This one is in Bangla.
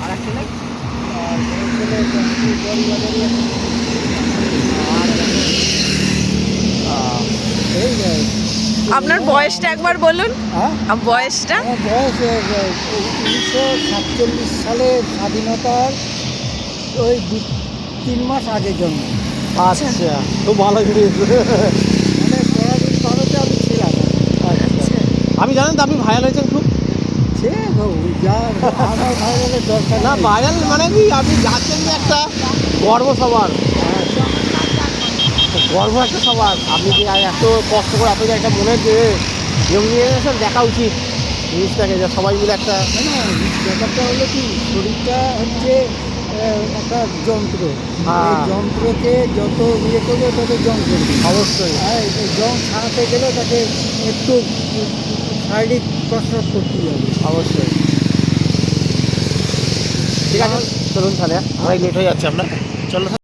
আর এক ছেলে আর বড় ছেলে বড়বাজারই আছে। আর এই আপনার বয়সটা একবার বলুন। হ্যাঁ, বয়সটা? আমার বয়স 1947 সালের স্বাধীনতার ওই 2-3 মাস আগের জন্য। আচ্ছা, খুব ভালো জিনিস। মানে পরাধীন ভারতে আমি ছিলাম। আচ্ছা, আমি জানেন তো আপনি ভাইরাল হয়েছেন খুব। সে যা আমার ভাইরালের দরকার না, নেই। ভাইরাল মানে কি, আপনি যাচ্ছেন যে একটা গর্ব সবার, গর্ব একটা সবার। আপনি যে এত কষ্ট করে আপনি যে একটা মনের যে ইয়ং জেনারেশন দেখা উচিত জিনিসটাকে, যে সবাই মিলে একটা। না, ব্যাপারটা হলো কি, শরীরটা হচ্ছে একটা যন্ত্র। হ্যাঁ। এই যন্ত্রকে যত ইয়ে করবে তত জং করবে। অবশ্যই। আর এই জং ছাড়াতে গেলে তাকে একটু শারীরিক কসরত করতে হবে। অবশ্যই। ঠিক আছে, চলুন তাহলে, অনেক লেট হয়ে যাচ্ছে আপনার। চলো।